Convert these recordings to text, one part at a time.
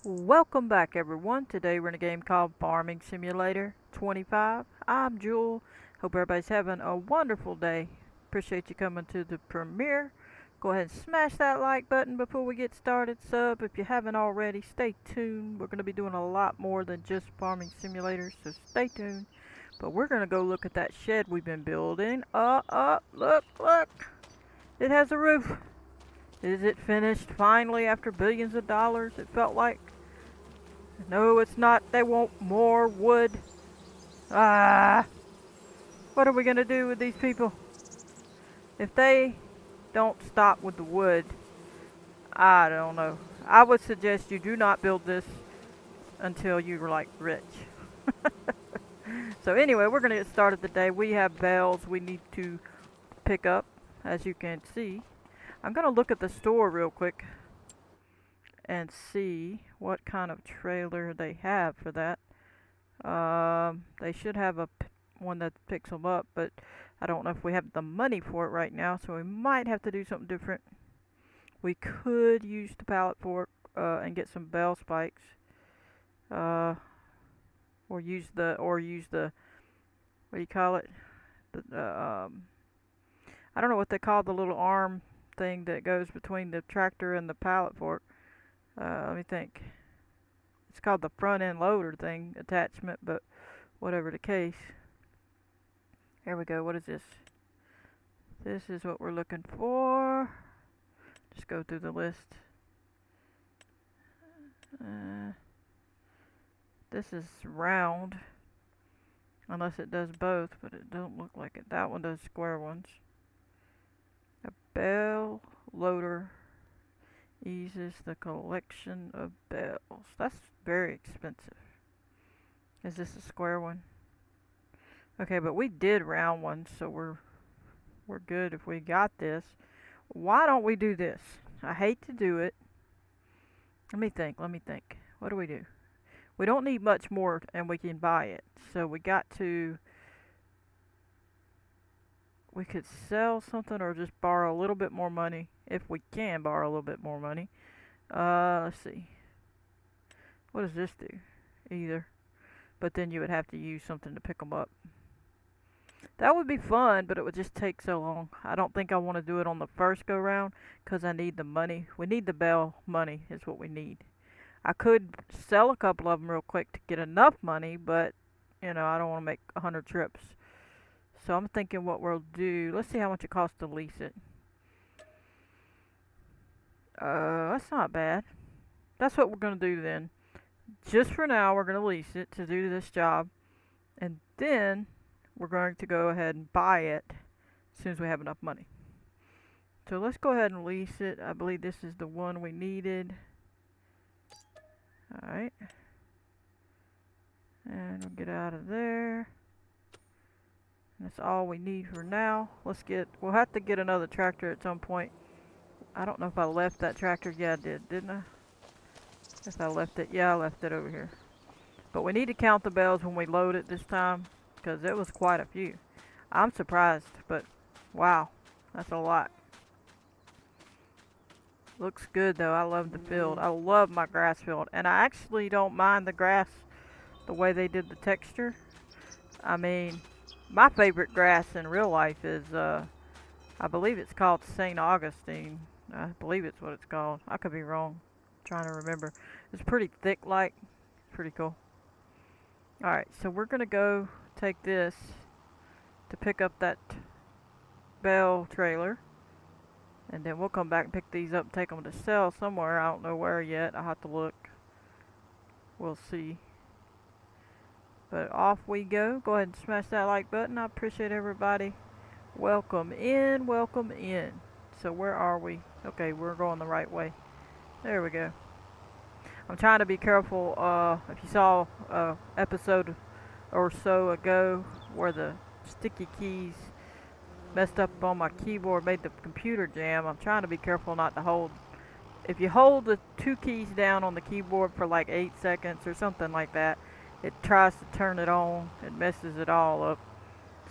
Welcome back everyone. Today we're in a game called Farming Simulator 25. I'm Jewel. Hope everybody's having a wonderful day. Appreciate you coming to the premiere. Go ahead and smash that like button before we get started. Sub if you haven't already. Stay tuned. We're going to be doing a lot more than just Farming Simulator, so stay tuned. But we're going to go look at that shed we've been building. Look. It has a roof. Is it finished finally after billions of dollars? It felt like. No, it's not. They want more wood. Ah, what are we gonna do with these people? If they don't stop with the wood, I don't know. I would suggest you do not build this until you're like rich. So anyway, we're gonna get started today. We have bales we need to pick up, as you can see. I'm gonna look at the store real quick and see what kind of trailer they have for that. They should have one that picks them up, but I don't know if we have the money for it right now, so we might have to do something different. We could use the pallet fork and get some bell spikes, uh, or use the what do you call it? I don't know what they call the little arm thing that goes between the tractor and the pallet fork. Let me think. It's called the front end loader thing attachment, but whatever the case. Here we go. What is this? This is what we're looking for. Just go through the list. Uh, this is round, unless it does both, but it don't look like it. That one does square ones. A bell loader eases the collection of bells. That's very expensive. Is this a square one? Okay, but we did round ones, so we're good if we got this. Why don't we do this? I hate to do it. Let me think. What do? We don't need much more and we can buy it. So we could sell something or just borrow a little bit more money if we can borrow a little bit more money. Let's see. What does this do? Either. But then you would have to use something to pick them up. That would be fun, but it would just take so long. I don't think I want to do it on the first go round because I need the money. We need the bell money is what we need. I could sell a couple of them real quick to get enough money, but I don't want to make 100 trips. So I'm thinking what we'll do. Let's see how much it costs to lease it. That's not bad. That's what we're gonna do then. Just for now, we're gonna lease it to do this job, and then we're going to go ahead and buy it as soon as we have enough money. So let's go ahead and lease it. I believe this is the one we needed. Alright. And we'll get out of there. That's all we need for now. We'll have to get another tractor at some point. I don't know if I left that tractor. Yeah, I did, didn't I? If I left it, yeah, I left it over here. But we need to count the bells when we load it this time, because it was quite a few. I'm surprised, but wow, that's a lot. Looks good though. I love the field. I love my grass field, and I actually don't mind the grass the way they did the texture. I mean, my favorite grass in real life is I believe it's called St. Augustine. I believe it's what it's called. I could be wrong. I'm trying to remember. It's pretty thick, like. Pretty cool. Alright, so we're gonna go take this to pick up that bell trailer. And then we'll come back and pick these up and take them to sell somewhere. I don't know where yet. I'll have to look. We'll see. But off we go. Go ahead and smash that like button. I appreciate everybody. Welcome in, welcome in. So where are we? Okay, we're going the right way. There we go. I'm trying to be careful. If you saw episode or so ago where the sticky keys messed up on my keyboard, made the computer jam, I'm trying to be careful not to hold. If you hold the two keys down on the keyboard for like 8 seconds or something like that, it tries to turn it on. It messes it all up.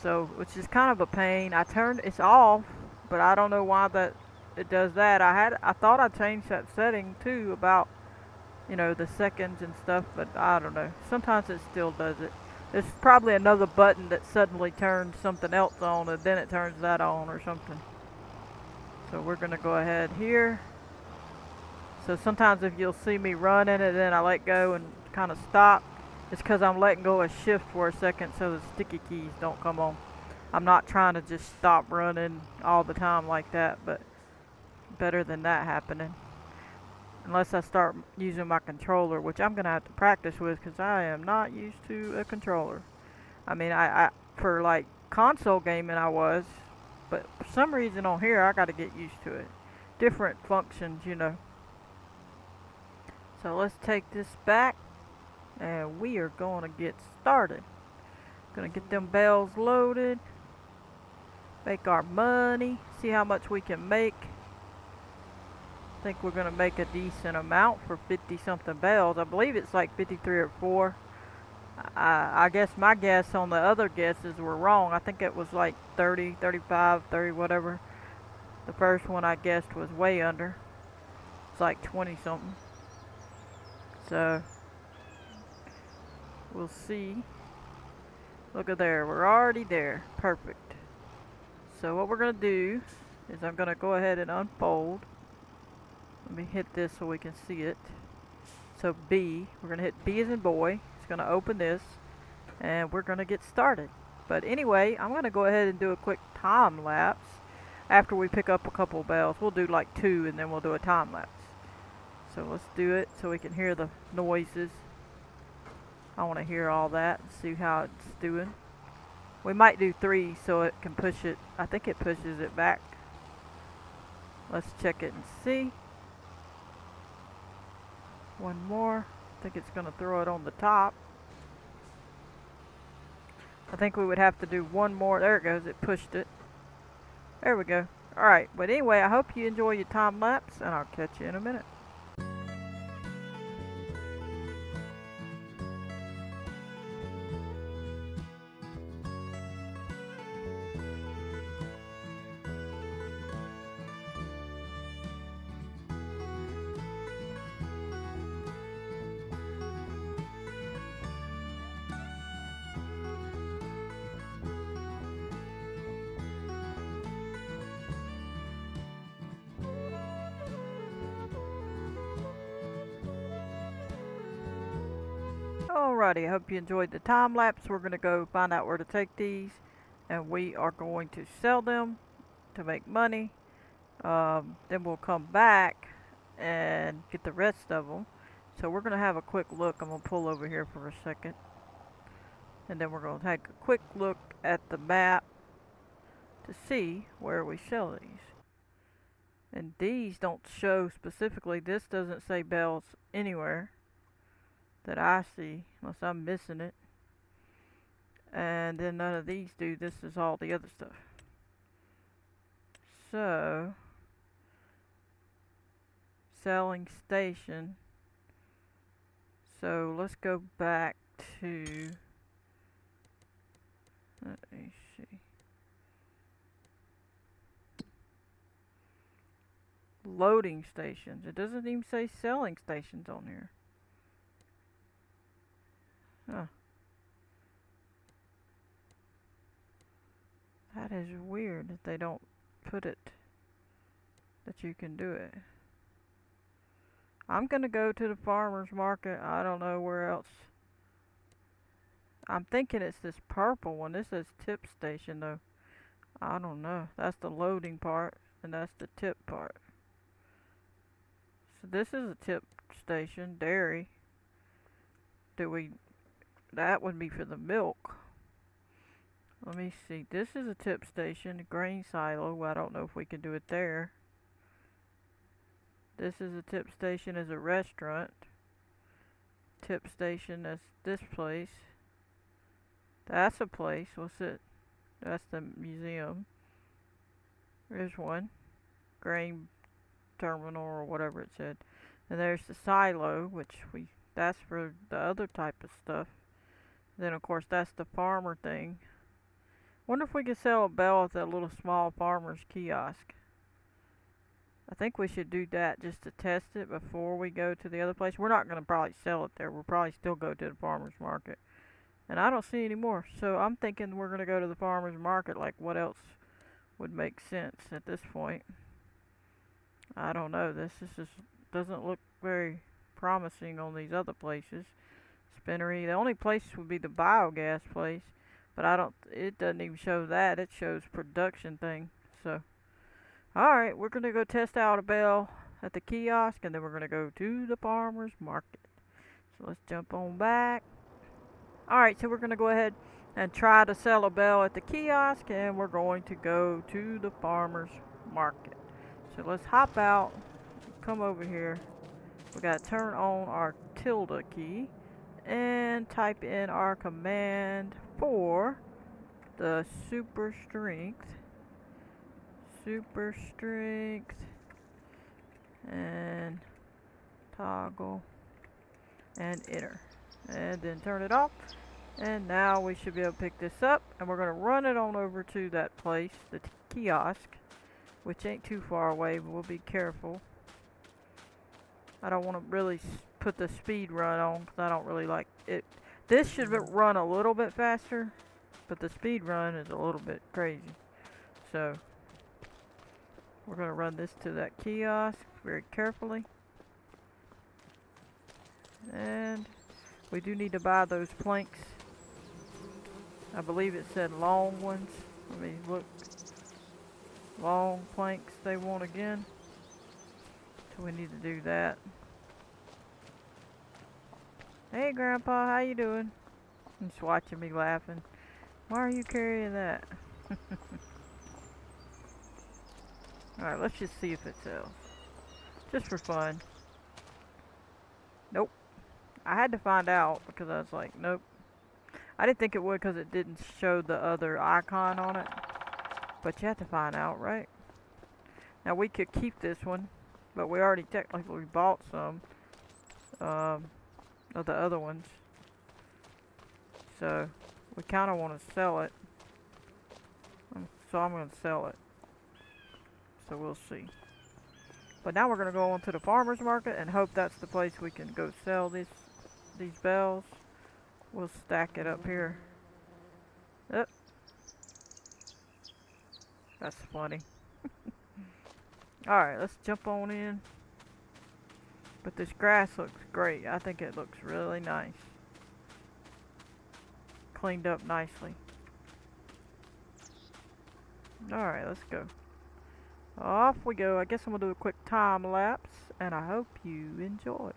So, which is kind of a pain. It's off, but I don't know why that it does that. I thought I changed that setting too about you know, the seconds and stuff, but I don't know. Sometimes it still does it. There's probably another button that suddenly turns something else on and then it turns that on or something. So we're going to go ahead here. So sometimes if you'll see me running and then I let go and kind of stop, it's because I'm letting go of shift for a second so the sticky keys don't come on. I'm not trying to just stop running all the time like that, but better than that happening. Unless I start using my controller, which I'm going to have to practice with because I am not used to a controller. I mean, I for like console gaming I was, but for some reason on here I got to get used to it. Different functions, you know. So let's take this back and we are going to get started. Gonna get them bells loaded, make our money, see how much we can make. I think we're gonna make a decent amount for 50 something bells. I believe it's like 53 or 4. I guess my guess on the other guesses were wrong. I think it was like 30, 35, 30, whatever. The first one I guessed was way under. It's like 20 something. So we'll see. Look at there, we're already there. Perfect. So what we're gonna do is I'm gonna go ahead and unfold. Let me hit this so we can see it. So B, we're gonna hit B as in boy. It's gonna open this and we're gonna get started. But anyway, I'm gonna go ahead and do a quick time lapse after we pick up a couple of bells. We'll do like 2 and then we'll do a time lapse. So let's do it so we can hear the noises. I want to hear all that and see how it's doing. We might do 3 so it can push it. I think it pushes it back. Let's check it and see. One more. I think it's going to throw it on the top. I think we would have to do one more. There it goes. It pushed it. There we go. Alright, but anyway, I hope you enjoy your time lapse and I'll catch you in a minute. Alrighty, I hope you enjoyed the time lapse. We're going to go find out where to take these and we are going to sell them to make money. Then we'll come back and get the rest of them. So we're going to have a quick look. I'm going to pull over here for a second. And then we're going to take a quick look at the map to see where we sell these. And these don't show specifically. This doesn't say bells anywhere that I see, unless I'm missing it. And then none of these do. This is all the other stuff. So, selling station. So let's go back to, let me see, loading stations. It doesn't even say selling stations on here. Huh. That is weird that they don't put it, that you can do it. I'm gonna go to the farmer's market. I don't know where else. I'm thinking it's this purple one. This says tip station though. I don't know. That's the loading part and that's the tip part. So this is a tip station, dairy. That would be for the milk. Let me see. This is a tip station, grain silo. I don't know if we can do it there. This is a tip station as a restaurant. Tip station as this place. That's a place. What's it? That's the museum. There's one. Grain terminal or whatever it said. And there's the silo, that's for the other type of stuff. Then of course that's the farmer thing. Wonder if we could sell a bell at that little small farmer's kiosk. I think we should do that just to test it before we go to the other place. We're not going to probably sell it there. We'll probably still go to the farmer's market. And I don't see any more. So I'm thinking we're going to go to the farmer's market. Like, what else would make sense at this point? I don't know. This is just doesn't look very promising on these other places. Spinnery. The only place would be the biogas place. But I don't, it doesn't even show that. It shows production thing. So, alright, we're going to go test out a bell at the kiosk. And then we're going to go to the farmer's market. So let's jump on back. Alright, so we're going to go ahead and try to sell a bell at the kiosk, and we're going to go to the farmer's market. So let's hop out, come over here. We got to turn on our tilde key and type in our command for the super strength, and toggle and enter. And then turn it off, and now we should be able to pick this up, and we're going to run it on over to that place, the kiosk, which ain't too far away, but we'll be careful. I don't want to really put the speed run on because I don't really like it. This should run a little bit faster, but the speed run is a little bit crazy. So we're going to run this to that kiosk very carefully, and we do need to buy those planks. I believe it said long ones. Let me look. Long planks they want again. So we need to do that. Hey Grandpa, how you doing? He's watching me laughing. Why are you carrying that? Alright, let's just see if it sells. Just for fun. Nope. I had to find out because I was like, nope. I didn't think it would because it didn't show the other icon on it. But you have to find out, right? Now we could keep this one, but we already technically bought some of the other ones. So we kind of want to sell it. So I'm going to sell it. So we'll see. But now we're going to go on to the farmer's market and hope that's the place we can go sell these bells. We'll stack it up here. Yep. That's funny. Alright, let's jump on in. But this grass looks great. I think it looks really nice. Cleaned up nicely. Alright, let's go. Off we go. I guess I'm going to do a quick time lapse, and I hope you enjoy.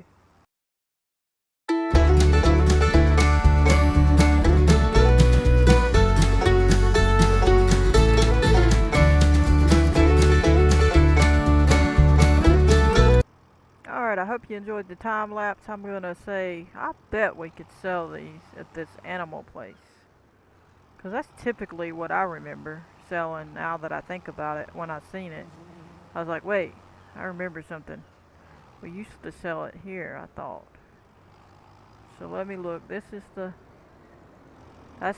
Alright, I hope you enjoyed the time lapse. I'm going to say, I bet we could sell these at this animal place. Because that's typically what I remember selling now that I think about it. When I seen it, I was like, wait, I remember something. We used to sell it here, I thought. So let me look. That's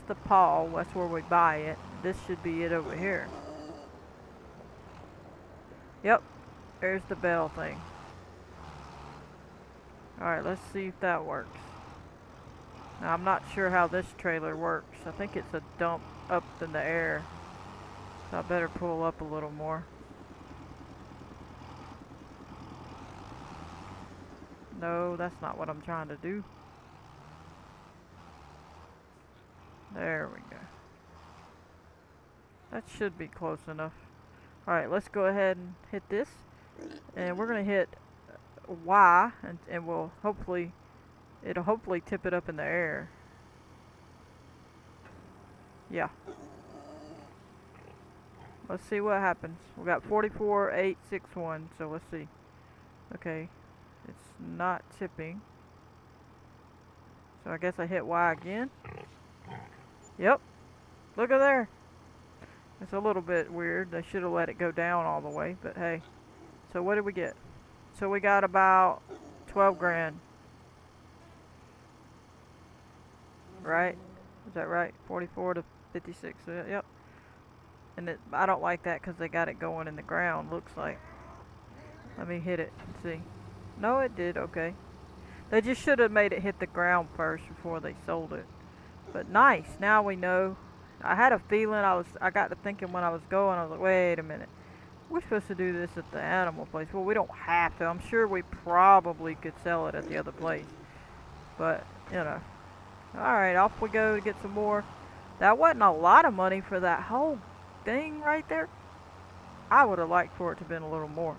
the paw. That's where we buy it. This should be it over here. Yep, there's the bell thing. Alright, let's see if that works. Now, I'm not sure how this trailer works. I think it's a dump up in the air. So I better pull up a little more. No, that's not what I'm trying to do. There we go. That should be close enough. Alright, let's go ahead and hit this. And we're going to hit Y, and we'll hopefully, it'll hopefully tip it up in the air. Yeah. Let's see what happens. We got 44,861, so let's see. Okay, it's not tipping. So I guess I hit Y again. Yep. Look at there. It's a little bit weird. They should have let it go down all the way, but hey. So what did we get? So we got about 12 grand. Right? Is that right? 44 to 56. Yep. And I don't like that because they got it going in the ground, looks like. Let me hit it and see. No, it did. Okay. They just should have made it hit the ground first before they sold it. But nice. Now we know. I had a feeling. I got to thinking when I was going. I was like, wait a minute. We're supposed to do this at the animal place. Well, we don't have to. I'm sure we probably could sell it at the other place. But, you know. Alright, off we go to get some more. That wasn't a lot of money for that whole thing right there. I would have liked for it to have been a little more.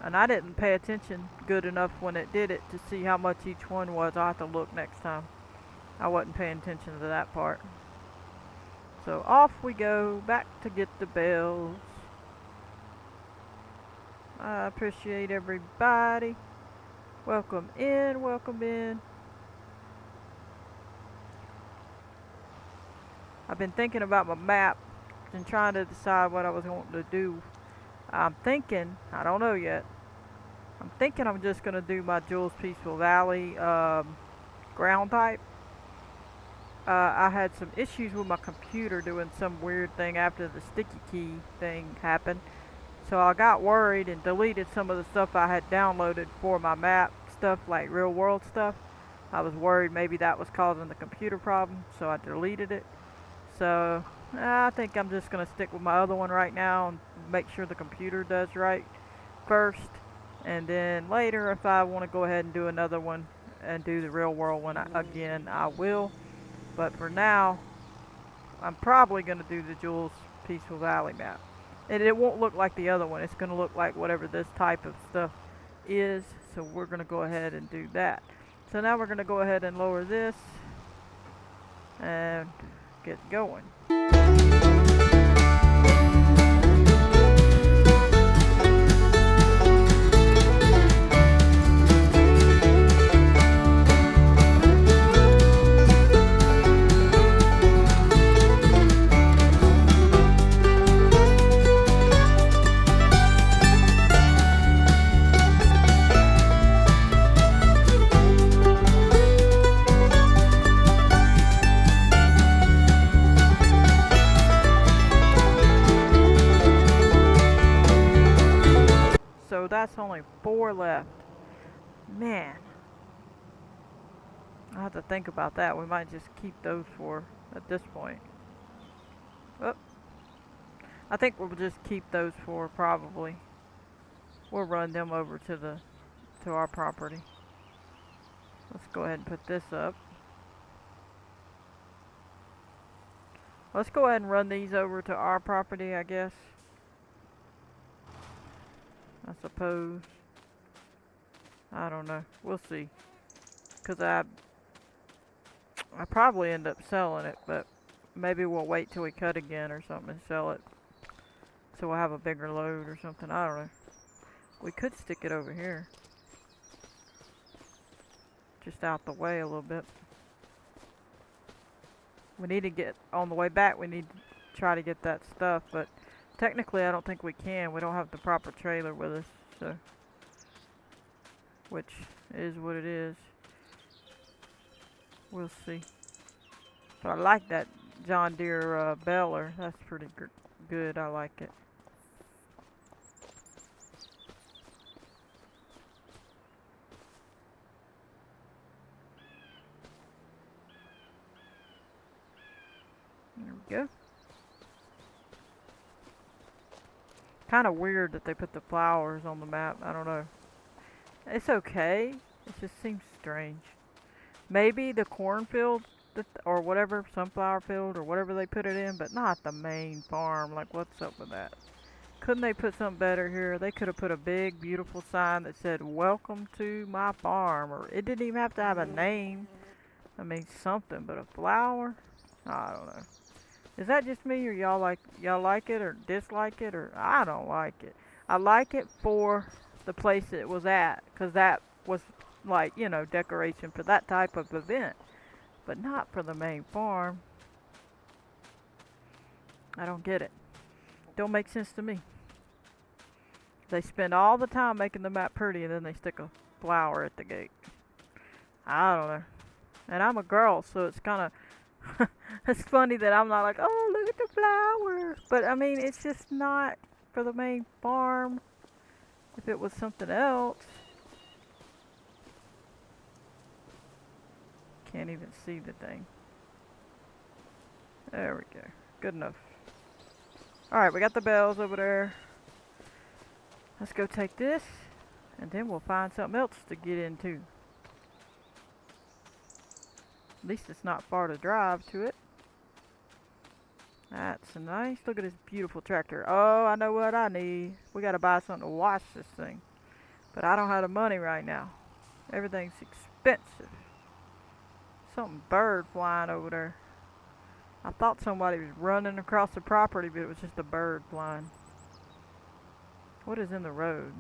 And I didn't pay attention good enough when it did it to see how much each one was. I'll have to look next time. I wasn't paying attention to that part. So off we go back to get the bells. I appreciate everybody. Welcome in, welcome in. I've been thinking about my map and trying to decide what I was going to do. I'm thinking, I don't know yet, I'm thinking I'm just going to do my Jules Peaceful Valley ground type. I had some issues with my computer doing some weird thing after the sticky key thing happened. So I got worried and deleted some of the stuff I had downloaded for my map stuff, like real world stuff. I was worried maybe that was causing the computer problem, so I deleted it. So I think I'm just going to stick with my other one right now and make sure the computer does right first. And then later, if I want to go ahead and do another one and do the real world one again, I will. But for now, I'm probably going to do the Jules Peaceful Valley map. And it won't look like the other one. It's going to look like whatever this type of stuff is. So we're going to go ahead and do that. So now we're going to go ahead and lower this and get going. So that's only 4 left. Man, I have to think about that. We might just keep those 4 at this point. Oh, I think we'll just keep those 4 probably. We'll run them over to our property. Let's go ahead and put this up. Let's go ahead and run these over to our property, I guess. I suppose. I don't know. We'll see. Because I probably end up selling it, but maybe we'll wait till we cut again or something and sell it. So we'll have a bigger load or something. I don't know. We could stick it over here. Just out the way a little bit. We need to get, on the way back, we need to try to get that stuff, but technically I don't think we can. We don't have the proper trailer with us, so. Which is what it is. We'll see. So I like that John Deere baler. That's pretty good. I like it. There we go. Kind of weird that they put the flowers on the map. I don't know. It's okay. It just seems strange. Maybe the cornfield or whatever, sunflower field or whatever they put it in, but not the main farm. Like, what's up with that? Couldn't they put something better here? They could have put a big, beautiful sign that said, "Welcome to my farm," or it didn't even have to have a name. I mean, something, but a flower? I don't know. Is that just me, or y'all like it or dislike it, or I don't like it? I like it for the place it was at, because that was like, you know, decoration for that type of event, but not for the main farm. I don't get it. Don't make sense to me. They spend all the time making the map pretty, and then they stick a flower at the gate. I don't know. And I'm a girl, so it's kind of it's funny that I'm not like, oh, look at the flower. But I mean, it's just not for the main farm. If it was something else. Can't even see the thing. There we go. Good enough. Alright, we got the bells over there. Let's go take this, and then we'll find something else to get into. At least it's not far to drive to it. That's nice. Look at this beautiful tractor. Oh, I know what I need. We gotta buy something to wash this thing. But I don't have the money right now. Everything's expensive. Something bird flying over there. I thought somebody was running across the property, but it was just a bird flying. What is in the road?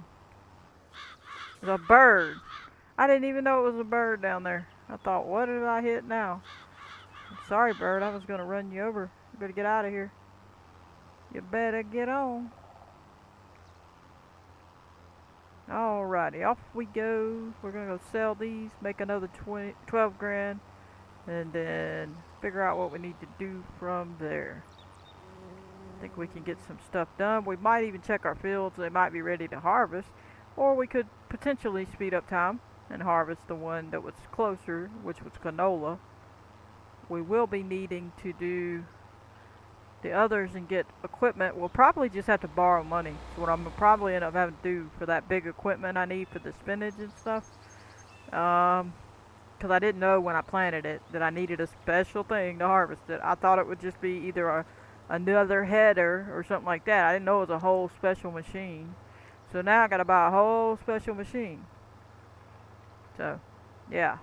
There's a bird. I didn't even know it was a bird down there. I thought, what did I hit now? I'm sorry, bird. I was going to run you over. You better get out of here. You better get on. Alrighty, off we go. We're going to go sell these, make another 12 grand, and then figure out what we need to do from there. I think we can get some stuff done. We might even check our fields. They might be ready to harvest. Or we could potentially speed up time and harvest the one that was closer, which was canola. We will be needing to do the others and get equipment. We'll probably just have to borrow money. So what I'm probably end up having to do for that big equipment I need for the spinach and stuff. Because I didn't know when I planted it that I needed a special thing to harvest it. I thought it would just be either another header or something like that. I didn't know it was a whole special machine. So now I gotta buy a whole special machine. So, yeah.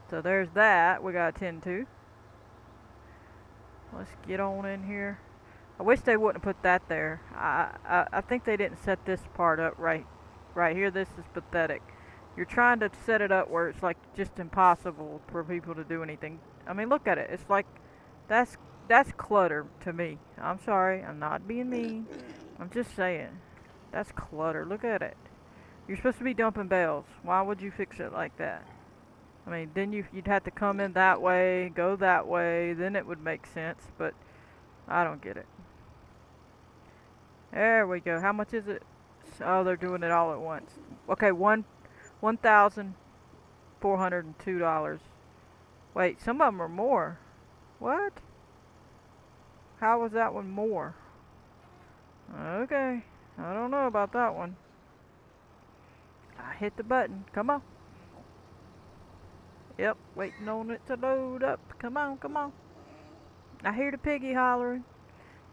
So there's that we gotta attend to. Let's get on in here. I wish they wouldn't have put that there. I think they didn't set this part up right here. This is pathetic. You're trying to set it up where it's like just impossible for people to do anything. I mean, look at it. It's like that's clutter to me. I'm sorry. I'm not being mean. I'm just saying. That's clutter. Look at it. You're supposed to be dumping bales. Why would you fix it like that? I mean, then you'd have to come in that way, go that way, then it would make sense, but I don't get it. There we go. How much is it? Oh, they're doing it all at once. Okay, $1,402. Wait, some of them are more. What? How was that one more? Okay, I don't know about that one. I hit the button. Come on. Yep, waiting on it to load up. Come on, come on. I hear the piggy hollering.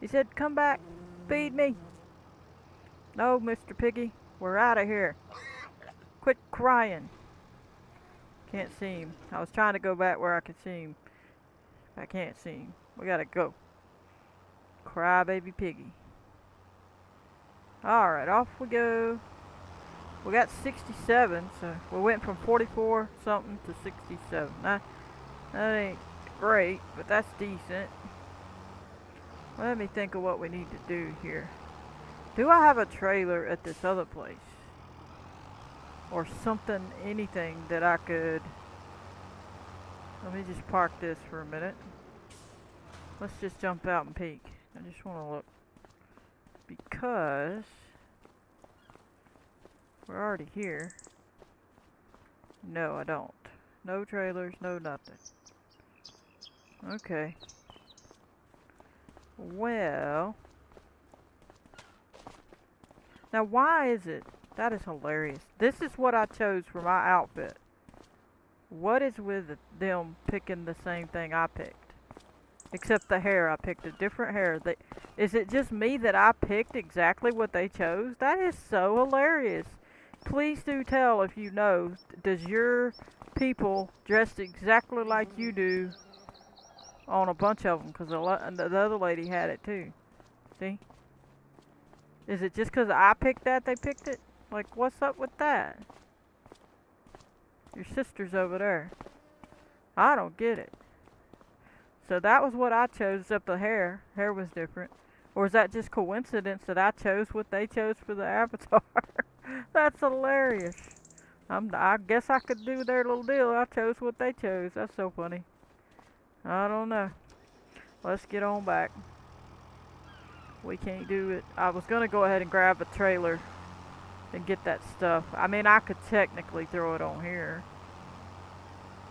He said, come back, feed me. No, Mr. Piggy, we're out of here. Quit crying. Can't see him. I was trying to go back where I could see him. I can't see him. We gotta go. Cry baby piggy. Alright, off we go. We got 67, so we went from 44 something to 67. That ain't great, but that's decent. Let me think of what we need to do here. Do I have a trailer at this other place? Or something, anything that I could... Let me just park this for a minute. Let's just jump out and peek. I just want to look. Because... we're already here. No, I don't. No trailers, no nothing. Okay. Well... now why is it? That is hilarious. This is what I chose for my outfit. What is with them picking the same thing I picked? Except the hair. I picked a different hair. Is it just me that I picked exactly what they chose? That is so hilarious. Please do tell if you know. Does your people dress exactly like you do on a bunch of them? Because the other lady had it too. See? Is it just because I picked that they picked it? Like, what's up with that? Your sister's over there. I don't get it. So that was what I chose, except the hair. Hair was different. Or is that just coincidence that I chose what they chose for the avatar? That's hilarious. I guess I could do their little deal. I chose what they chose. That's so funny. I don't know. Let's get on back. We can't do it. I was going to go ahead and grab a trailer and get that stuff. I mean, I could technically throw it on here,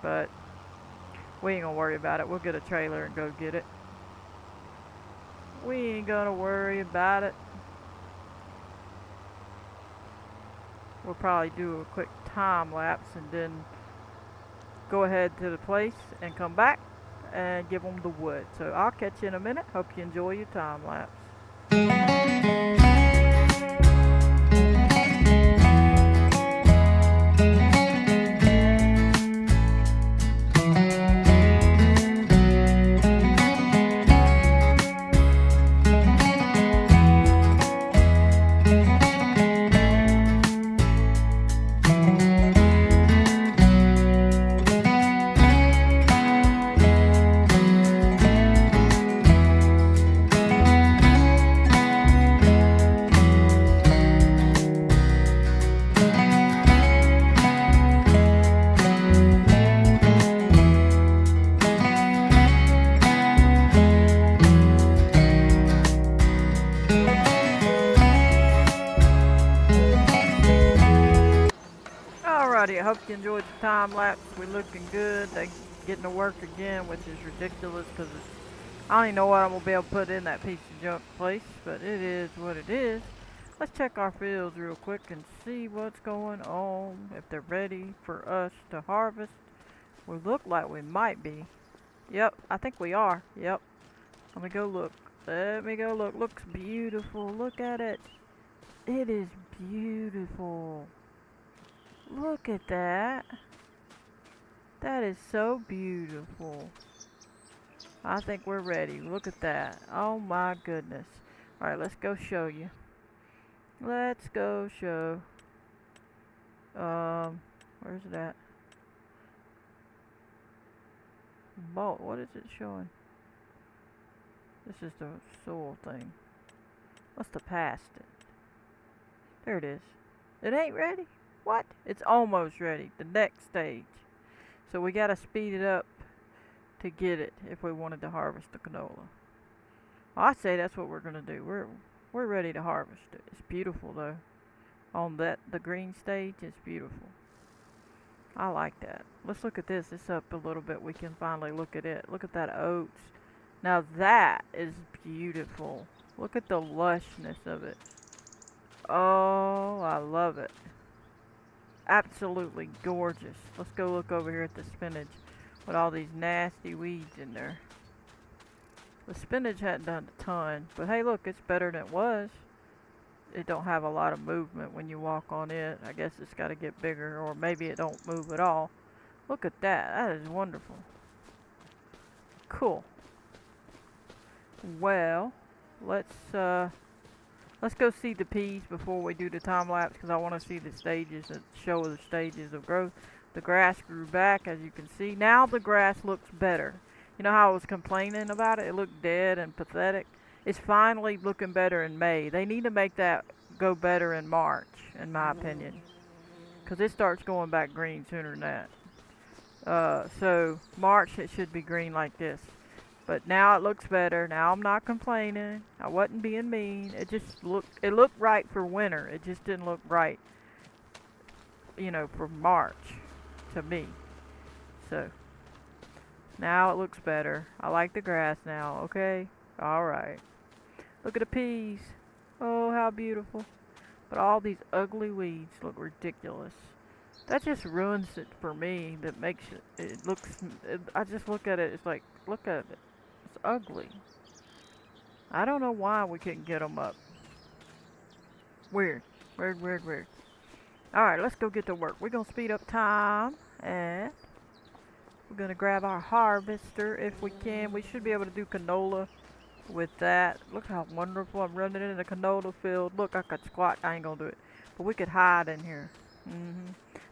but we ain't gonna worry about it. We'll get a trailer and go get it. We ain't gonna worry about it. We'll probably do a quick time lapse and then go ahead to the place and come back and give them the wood. So I'll catch you in a minute. Hope you enjoy your time lapse. Alrighty, I hope you enjoyed the time lapse. We're looking good. They getting to work again, which is ridiculous because I don't even know what I'm gonna be able to put in that piece of junk place, but it is what it is. Let's check our fields real quick and see what's going on. If they're ready for us to harvest, we look like we might be. Yep, I think we are. Yep. Let me go look. Let me go look. Looks beautiful. Look at it. It is beautiful. Look at that. That is so beautiful. I think we're ready. Look at that. Oh my goodness. Alright, let's go show you. Let's go show. Where's it at? Bolt. What is it showing? This is the soil thing. Must have passed it. There it is. It ain't ready? What? It's almost ready. The next stage. So we gotta speed it up to get it if we wanted to harvest the canola. Well, I say that's what we're gonna do. We're ready to harvest it. It's beautiful though. On the green stage, it's beautiful. I like that. Let's look at this. It's up a little bit. We can finally look at it. Look at that oats. Now that is beautiful. Look at the lushness of it. Oh, I love it. Absolutely gorgeous. Let's go look over here at the spinach with all these nasty weeds in there. The spinach hadn't done a ton, but hey look, it's better than it was. It don't have a lot of movement when you walk on it. I guess it's got to get bigger, or maybe it don't move at all. Look at that. That is wonderful. Cool. Well, let's go see the peas before we do the time lapse, because I want to see the stages that show the stages of growth. The grass grew back, as you can see. Now the grass looks better. You know how I was complaining about it? It looked dead and pathetic. It's finally looking better in May. They need to make that go better in March, in my opinion, because it starts going back green sooner than that. So March it should be green like this. But now it looks better. Now I'm not complaining. I wasn't being mean. It looked right for winter. It just didn't look right, for March to me. So now it looks better. I like the grass now, okay? Alright. Look at the peas. Oh, how beautiful. But all these ugly weeds look ridiculous. That just ruins it for me. That makes I just look at it, it's like, look at it. It's ugly. I don't know why we couldn't get them up. Weird. Weird. Alright, let's go get to work. We're going to speed up time. And we're going to grab our harvester if we can. We should be able to do canola with that. Look how wonderful. I'm running in the canola field. Look, I could squat. I ain't going to do it. But we could hide in here.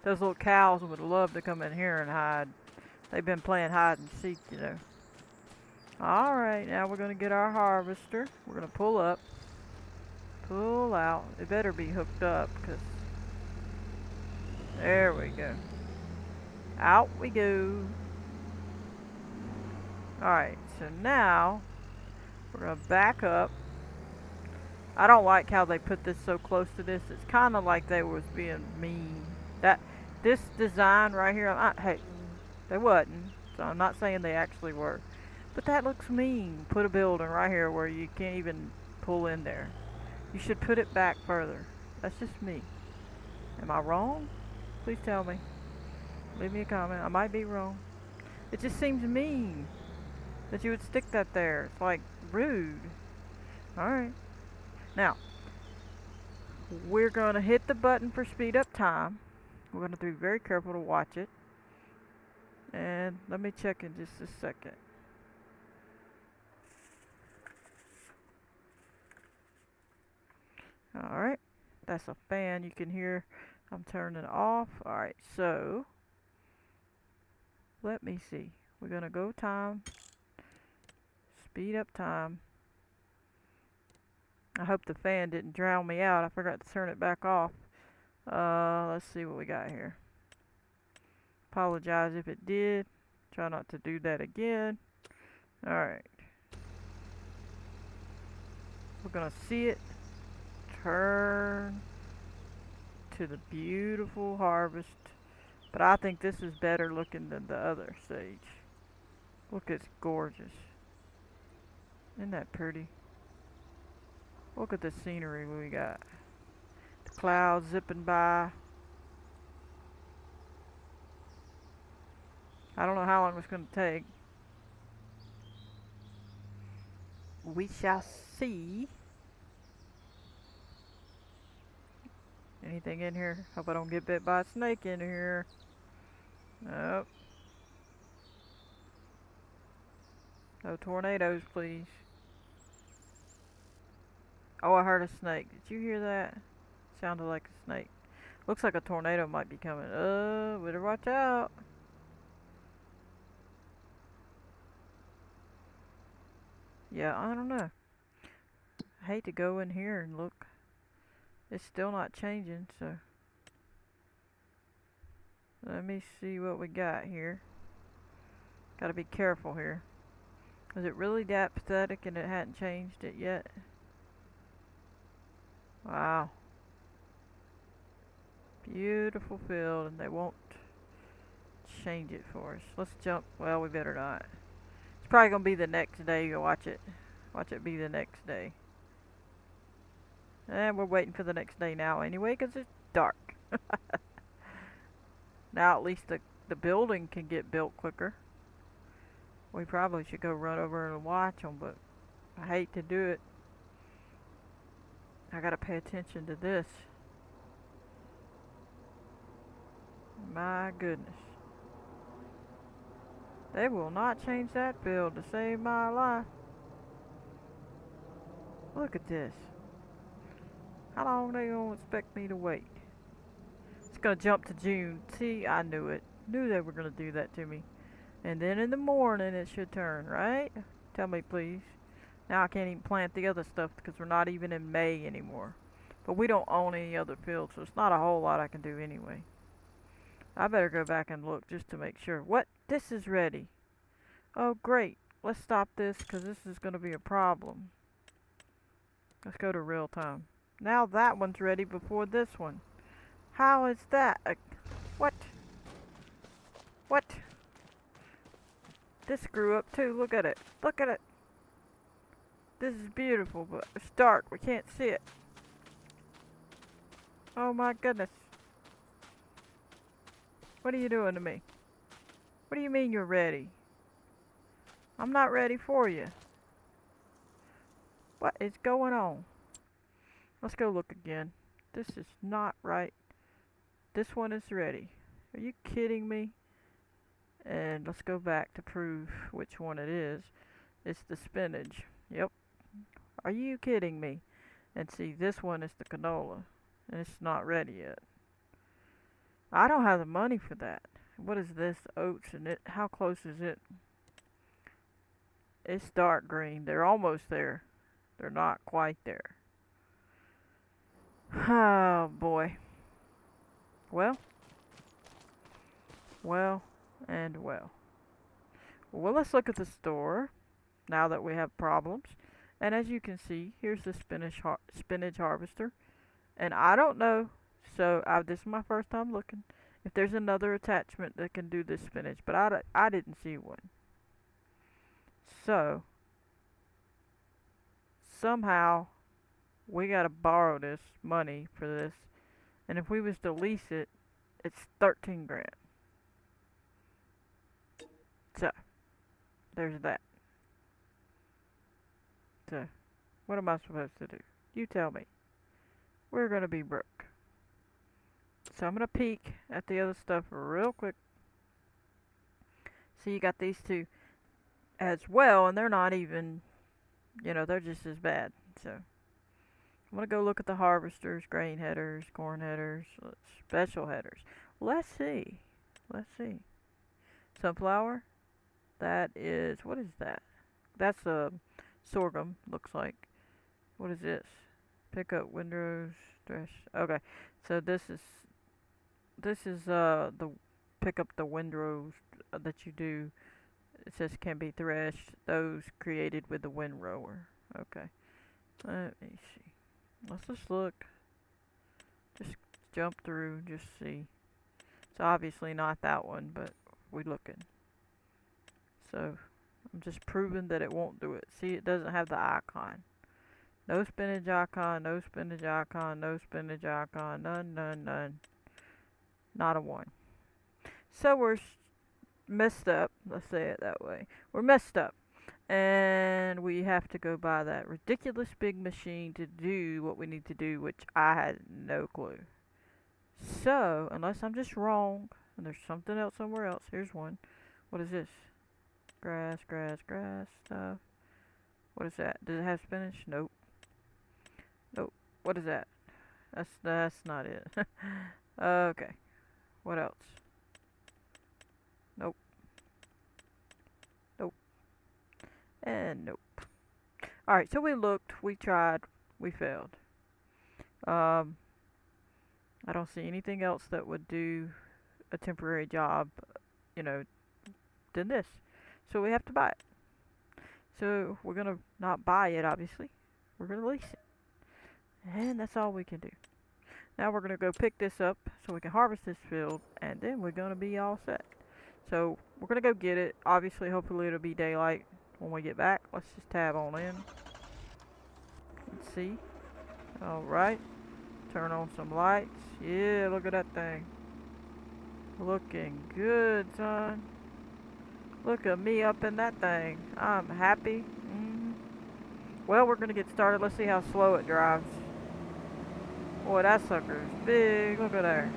Those little cows would love to come in here and hide. They've been playing hide and seek, Alright, now we're going to get our harvester. We're going to pull up. Pull out. It better be hooked up, because there we go. Out we go. Alright, so now we're going to back up I don't like how they put this so close to this. It's kind of like they was being mean. That this design right here, hey, they wasn't. So I'm not saying they actually were. But that looks mean. Put a building right here where you can't even pull in there. You should put it back further. That's just me. Am I wrong? Please tell me. Leave me a comment. I might be wrong. It just seems mean that you would stick that there. It's like rude. Alright. Now, we're going to hit the button for speed up time. We're going to be very careful to watch it. And let me check in just a second. Alright. That's a fan you can hear. I'm turning it off. Alright, so let me see. We're going to go time. Speed up time. I hope the fan didn't drown me out. I forgot to turn it back off. Let's see what we got here. Apologize if it did. Try not to do that again. Alright. We're gonna see it turn to the beautiful harvest. But I think this is better looking than the other sage. Look, it's gorgeous. Isn't that pretty? Look at the scenery we got. The clouds zipping by. I don't know how long it's going to take. We shall see. Anything in here? Hope I don't get bit by a snake in here. Nope. No tornadoes, please. Oh, I heard a snake. Did you hear that? Sounded like a snake. Looks like a tornado might be coming. Better watch out. Yeah, I don't know. I hate to go in here and look. It's still not changing, so. Let me see what we got here. Gotta be careful here. Is it really that pathetic and it hadn't changed it yet? Wow. Beautiful field, and they won't change it for us. Let's jump. Well, we better not. It's probably gonna be the next day. You watch it. Watch it be the next day. And we're waiting for the next day now anyway, 'cause it's dark. Now at least the building can get built quicker. We probably should go run over and watch them, but I hate to do it. I gotta pay attention to this. My goodness. They will not change that build to save my life. Look at this. How long they gonna expect me to wait? It's gonna jump to June. See, I knew it. Knew they were gonna do that to me. And then in the morning it should turn, right? Tell me please. Now I can't even plant the other stuff because we're not even in May anymore. But we don't own any other fields, so it's not a whole lot I can do anyway. I better go back and look just to make sure. What? This is ready. Oh great. Let's stop this because this is going to be a problem. Let's go to real time. Now that one's ready before this one. How is that? What? What? This grew up too. Look at it. Look at it. This is beautiful, but it's dark. We can't see it. Oh my goodness. What are you doing to me? What do you mean you're ready? I'm not ready for you. What is going on? Let's go look again. This is not right. This one is ready. Are you kidding me? And let's go back to prove which one it is. It's the spinach. Yep. Are you kidding me? And see, this one is the canola. And it's not ready yet. I don't have the money for that. What is this? Oats and it. How close is it? It's dark green. They're almost there. They're not quite there. Oh boy. Well. Well and well. Well, let's look at the store now that we have problems. And as you can see, here's the spinach harvester. And I don't know, so this is my first time looking, if there's another attachment that can do this spinach, but I didn't see one. So, somehow, we gotta borrow this money for this. And if we was to lease it, it's 13 grand. So, there's that. So, what am I supposed to do? You tell me. We're gonna be broke. So I'm gonna peek at the other stuff real quick. So you got these two as well, and they're not even, they're just as bad. So I'm gonna go look at the harvesters, grain headers, corn headers, special headers. Let's see. Let's see. Sunflower. That is, what is that? That's a sorghum, looks like. What is this? Pick up windrows, thresh. Okay, so this is the pick up the windrows that you do. It says can be threshed. Those created with the windrower. Okay, let me see. Let's just look. Just jump through. Just see. It's obviously not that one, but we looking. So I'm just proving that it won't do it. See, it doesn't have the icon. No spinach icon, no spinach icon, no spinach icon, none, none, none. Not a one. So we're messed up. Let's say it that way. We're messed up. And we have to go buy that ridiculous big machine to do what we need to do, which I had no clue. So, unless I'm just wrong, and there's something else somewhere else. Here's one. What is this? Grass, grass, grass stuff. What is that? Does it have spinach? Nope. Nope. What is that? That's not it. Okay. What else? Nope. Nope. And nope. Alright, so we looked, we tried, we failed. I don't see anything else that would do a temporary job, you know, than this. So we have to buy it. So we're gonna not buy it, obviously. We're gonna lease it. And that's all we can do. Now we're gonna go pick this up so we can harvest this field, and then we're gonna be all set. So we're gonna go get it. Obviously, hopefully it'll be daylight when we get back. Let's just tab on in. Let's see. Alright. Turn on some lights. Yeah, look at that thing. Looking good, son. Look at me up in that thing. I'm happy. Well, we're gonna get started. Let's see how slow it drives. Boy, that sucker's big. Look at there.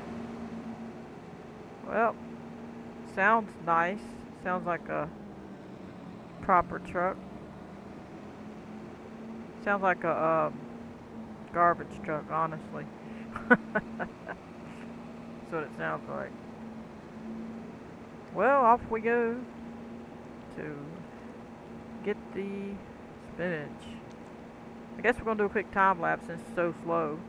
Well, sounds nice. Sounds like a proper truck. Sounds like a garbage truck, honestly. That's what it sounds like. Well, off we go to get the spinach. I guess we're going to do a quick time lapse since it's so slow.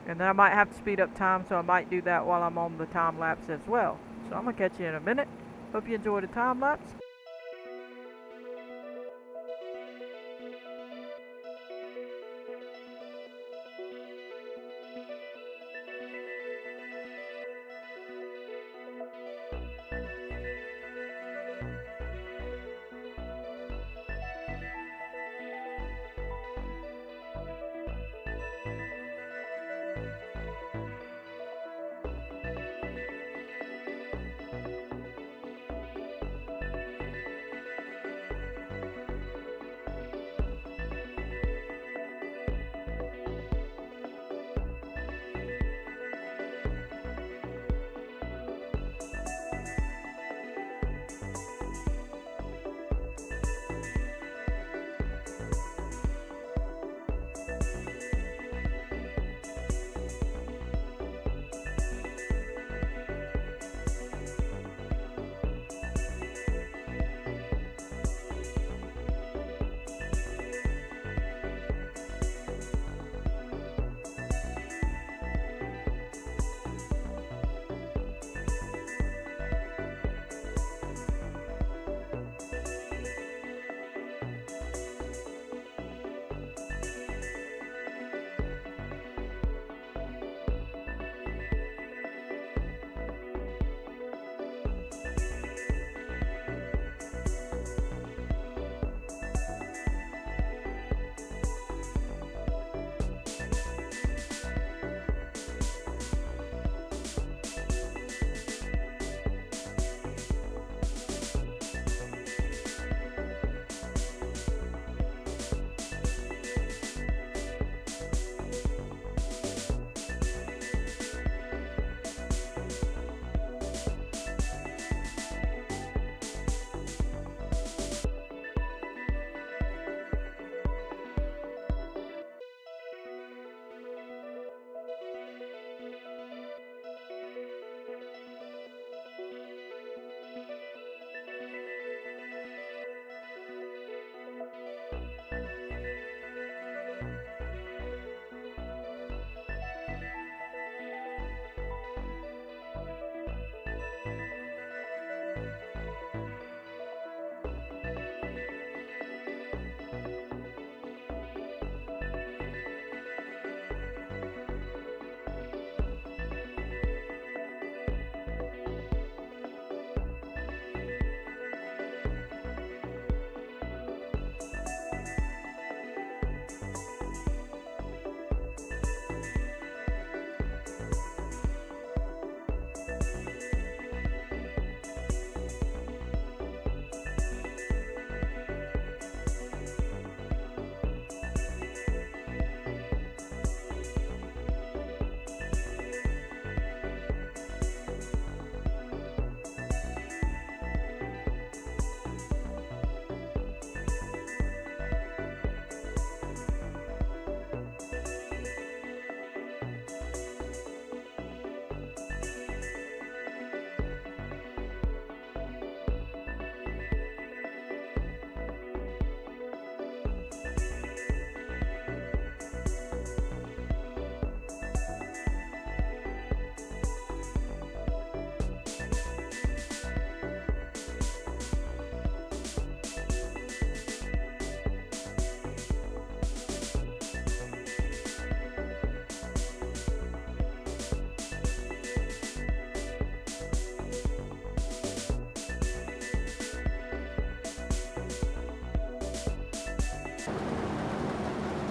And then I might have to speed up time, so I might do that while I'm on the time lapse as well. So I'm going to catch you in a minute. Hope you enjoyed the time lapse.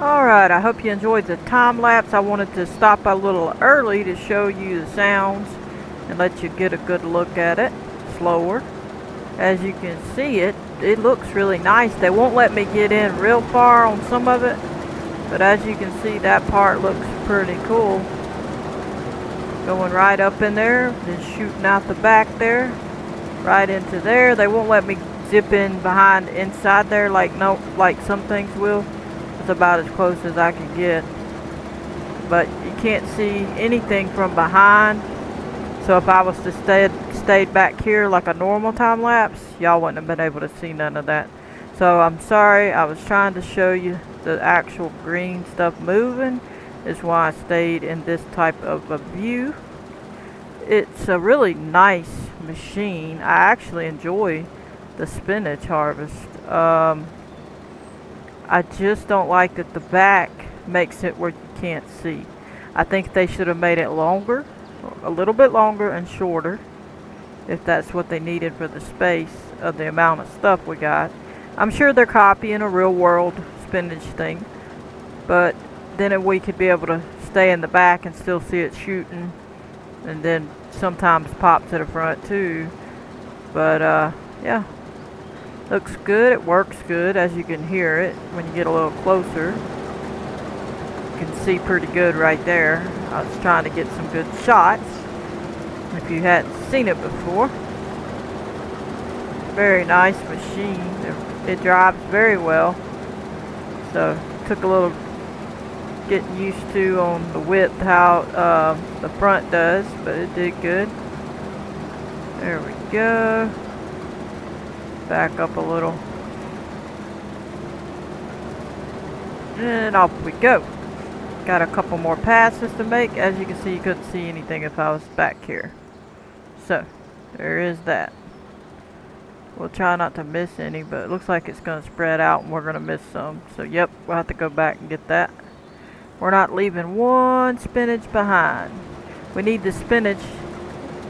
Alright, I hope you enjoyed the time lapse. I wanted to stop a little early to show you the sounds and let you get a good look at it slower. As you can see, it looks really nice. They won't let me get in real far on some of it, but as you can see, that part looks pretty cool. Going right up in there, then shooting out the back there, right into there. They won't let me zip in behind inside there like some things will. It's about as close as I can get, but you can't see anything from behind. So if I was to stayed back here like a normal time lapse, y'all wouldn't have been able to see none of that. So I'm sorry, I was trying to show you the actual green stuff moving. Is why I stayed in this type of a view. It's a really nice machine. I actually enjoy the spinach harvest. I just don't like that the back makes it where you can't see. I think they should have made it longer, a little bit longer and shorter, if that's what they needed for the space of the amount of stuff we got. I'm sure they're copying a real world spinach thing, but then we could be able to stay in the back and still see it shooting, and then sometimes pop to the front too. But yeah, looks good. It works good, as you can hear it when you get a little closer. You can see pretty good right there. I was trying to get some good shots if you hadn't seen it before. Very nice machine. It drives very well, so took a little getting used to on the width how the front does, but it did good. There we go. Back up a little, and off we go. Got a couple more passes to make. As you can see, you couldn't see anything if I was back here, so there is that. We'll try not to miss any, but it looks like it's going to spread out and we're going to miss some. So yep, we'll have to go back and get that. We're not leaving one spinach behind. We need the spinach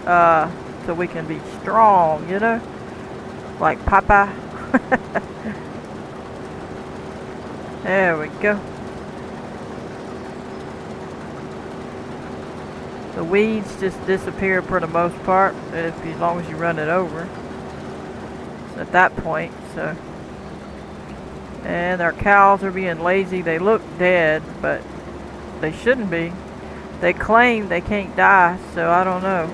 so we can be strong, you know? Like Popeye. There we go. The weeds just disappear for the most part, as long as you run it over. At that point, so. And our cows are being lazy. They look dead, but they shouldn't be. They claim they can't die, so I don't know.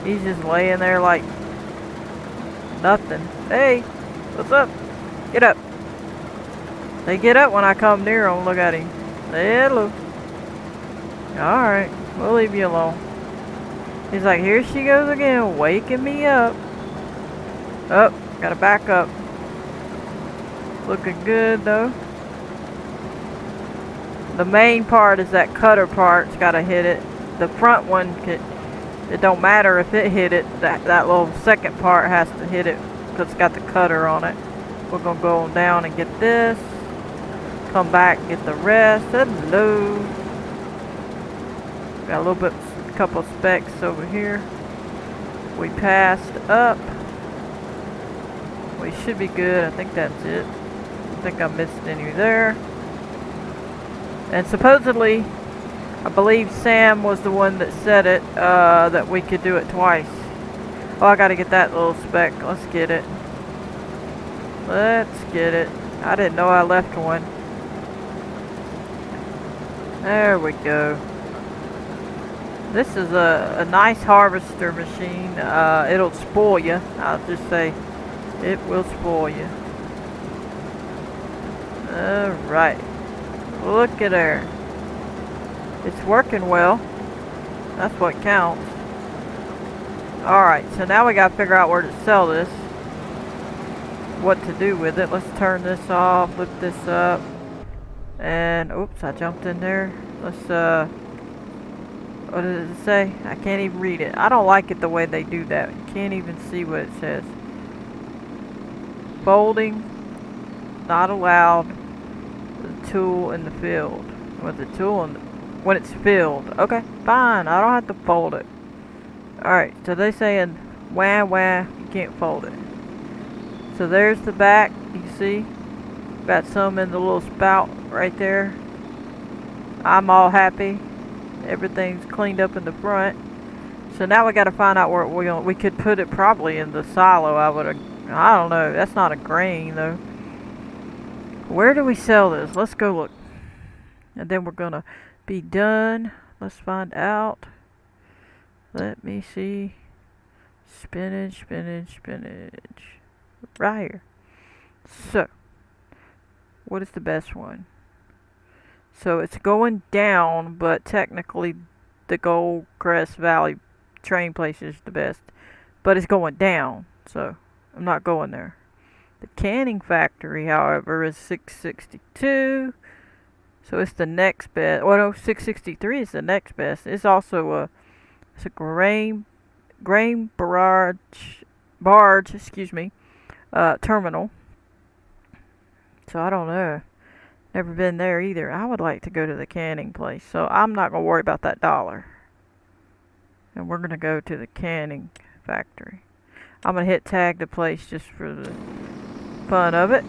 He's just laying there like nothing. Hey, what's up? Get up. They get up when I come near them. Look at him. Hello. Alright, we'll leave you alone. He's like, here she goes again, waking me up. Oh, gotta back up. Looking good though. The main part is that cutter part's gotta hit it. The front one, it don't matter if it hit it. That little second part has to hit it because it's got the cutter on it. We're gonna go on down and get this. Come back and get the rest. Hello. Got a little bit, couple specks over here. We passed up. We should be good. I think that's it. I think I missed any there. And supposedly, I believe Sam was the one that said it, that we could do it twice. Oh, I gotta get that little speck. Let's get it. Let's get it. I didn't know I left one. There we go. This is a nice harvester machine. It'll spoil you. I'll just say it will spoil you. Alright. Look at her. It's working well. That's what counts. Alright, so now we gotta figure out where to sell this. What to do with it. Let's turn this off, lift this up. And, oops, I jumped in there. Let's, what does it say? I can't even read it. I don't like it the way they do that. You can't even see what it says. Folding, not allowed. The tool in the field. With the tool in the, when it's filled. Okay, fine. I don't have to fold it. Alright, so they saying wah wah, you can't fold it. So there's the back. You see? Got some in the little spout right there. I'm all happy. Everything's cleaned up in the front. So now we got to find out where we could put it probably in the silo. I don't know. That's not a grain though. Where do we sell this? Let's go look. And then we're gonna be done. Let's find out. Let me see. Spinach, spinach, spinach. Right here. So, what is the best one? So it's going down, but technically the Goldcrest Valley train place is the best. But it's going down, so I'm not going there. The canning factory, however, is 662. So it's the next best. Well, no, 663 is the next best. It's also a grain barge, excuse me, terminal. So I don't know. Never been there either. I would like to go to the canning place, so I'm not gonna worry about that dollar. And we're gonna go to the canning factory. I'm gonna hit tag the place just for the fun of it,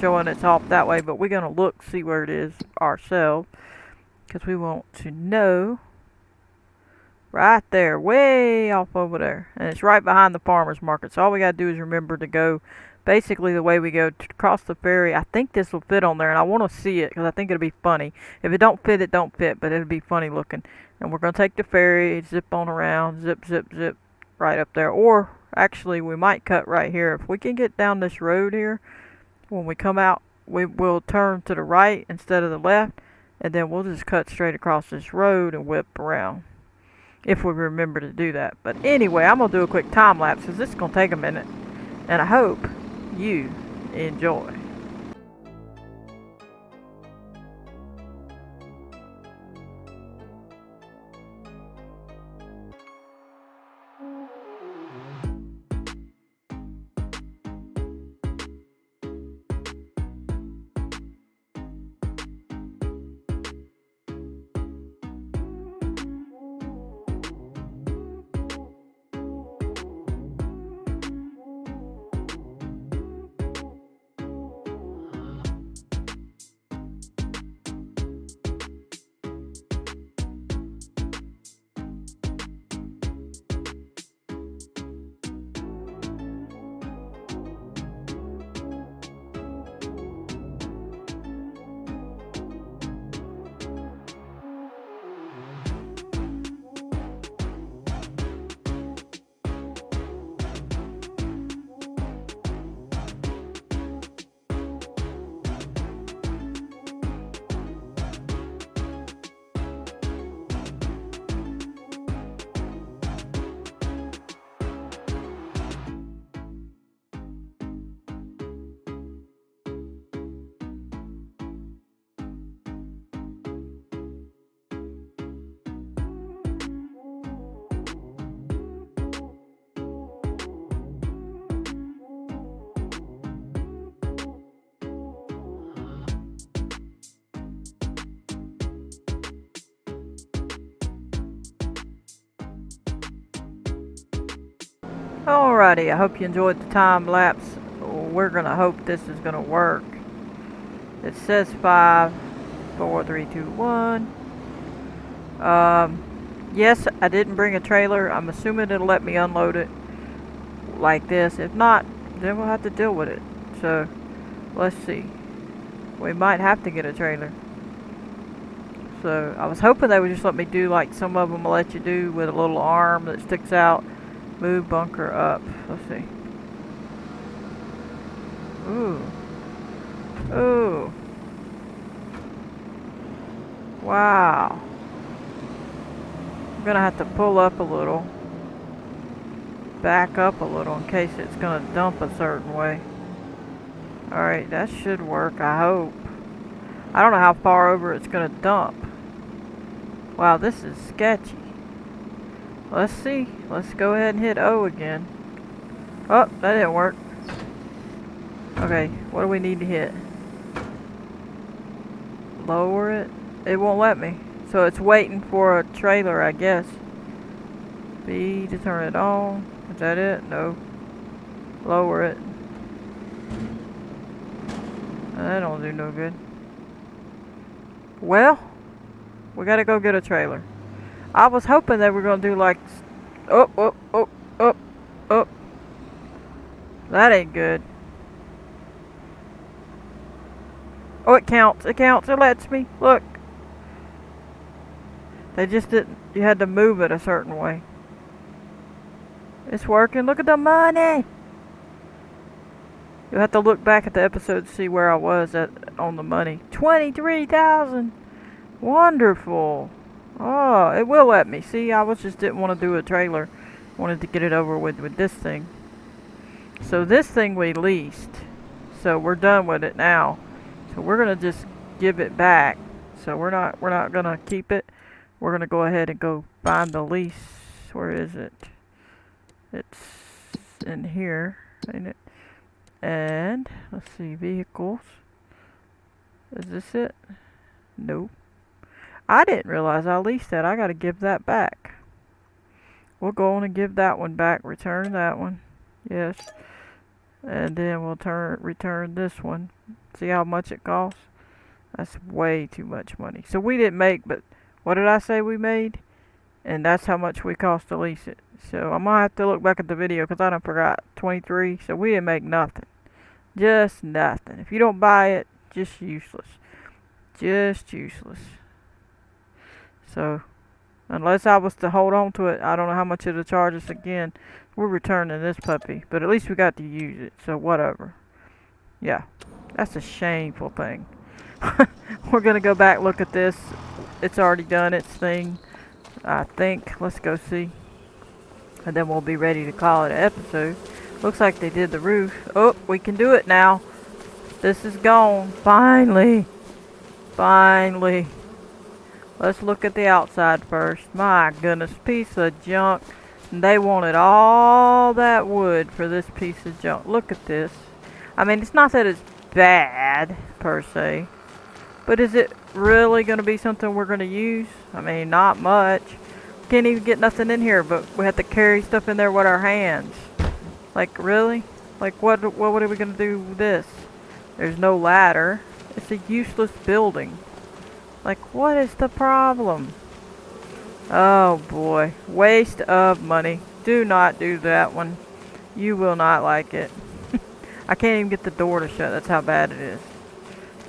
showing it's off that way. But we're gonna look, see where it is ourselves, because we want to know. Right there, way off over there, and it's right behind the farmers market. So all we gotta do is remember to go basically the way we go across the ferry. I think this will fit on there, and I want to see it because I think it'll be funny. If it don't fit, it don't fit, but it'll be funny looking. And we're gonna take the ferry, zip on around, zip, zip, zip, right up there. Or actually, we might cut right here. If we can get down this road here, when we come out, we will turn to the right instead of the left, and then we'll just cut straight across this road and whip around. If we remember to do that. But anyway, I'm going to do a quick time lapse because this is going to take a minute. And I hope you enjoy. Alrighty, I hope you enjoyed the time lapse. We're gonna hope this is gonna work. It says 5, 4, 3, 2, 1. Yes, I didn't bring a trailer. I'm assuming it'll let me unload it like this. If not, then we'll have to deal with it. So, let's see. We might have to get a trailer. So, I was hoping they would just let me do like some of them will let you do with a little arm that sticks out. Move bunker up. Let's see. Ooh. Ooh. Wow. I'm gonna have to pull up a little. Back up a little in case it's gonna dump a certain way. Alright, that should work, I hope. I don't know how far over it's gonna dump. Wow, this is sketchy. Let's see. Let's go ahead and hit O again. Oh, that didn't work. Okay, what do we need to hit? Lower it? It won't let me. So it's waiting for a trailer, I guess. B to turn it on. Is that it? No. Lower it. That don't do no good. Well, We gotta go get a trailer. I was hoping they were gonna do like, oh, oh, oh, oh, oh. That ain't good. Oh, it counts. It counts. It lets me. Look. They just didn't. You had to move it a certain way. It's working. Look at the money. You'll have to look back at the episode to see where I was at on the money. 23,000. Wonderful. Oh, it will let me. See, I just didn't want to do a trailer. Wanted to get it over with this thing. So this thing we leased. So we're done with it now. So we're gonna just give it back. So we're not gonna keep it. We're gonna go ahead and go find the lease. Where is it? It's in here, ain't it? And let's see, vehicles. Is this it? Nope. I didn't realize I leased that. I gotta give that back. We'll go on and give that one back. Return that one. Yes. And then we'll return this one. See how much it costs? That's way too much money. So we didn't make, but what did I say we made? And that's how much we cost to lease it. So I'm gonna have to look back at the video because I done forgot. 23. So we didn't make nothing. Just nothing. If you don't buy it, just useless. Just useless. So unless I was to hold on to it, I don't know how much it'll charge us again. We're returning this puppy, but at least we got to use it. So whatever. Yeah, that's a shameful thing. We're gonna go back look at this. It's already done its thing, I think. Let's go see, and then we'll be ready to call it an episode. Looks like they did the roof. Oh, we can do it now. This is gone. Finally. Finally. Let's look at the outside first. My goodness, piece of junk. And they wanted all that wood for this piece of junk. Look at this. I mean, it's not that it's bad, per se. But is it really going to be something we're going to use? I mean, not much. Can't even get nothing in here, but we have to carry stuff in there with our hands. Like, really? Like, what are we going to do with this? There's no ladder. It's a useless building. Like, what is the problem? Oh, boy. Waste of money. Do not do that one. You will not like it. I can't even get the door to shut. That's how bad it is.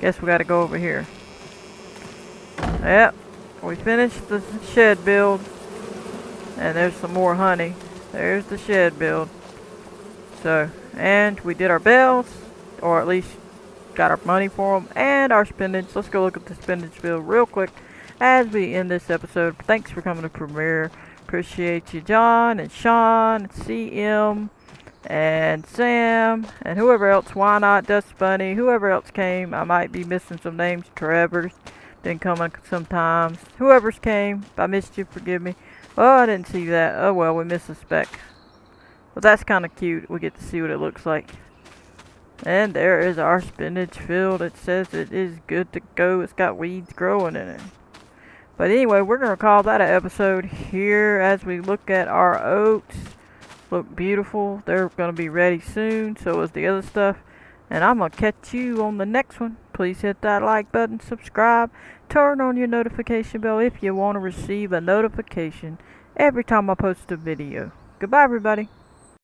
Guess we got to go over here. Yep. We finished the shed build. And there's some more honey. There's the shed build. So, and we did our bells. Or at least got our money for them. And our spinach. Let's go look at the spinach build real quick as we end this episode. Thanks for coming to Premiere. Appreciate you, John and Sean and CM and Sam and whoever else. Why not? Dust Bunny. Whoever else came. I might be missing some names. Trevor's been coming sometimes. Whoever's came. If I missed you, forgive me. Oh, I didn't see that. Oh well, we missed a speck. But that's kind of cute. We get to see what it looks like. And there is our spinach field. It says it is good to go. It's got weeds growing in it. But anyway, we're going to call that an episode here as we look at our oats. Look beautiful. They're going to be ready soon. So is the other stuff. And I'm going to catch you on the next one. Please hit that like button, subscribe, turn on your notification bell if you want to receive a notification every time I post a video. Goodbye, everybody.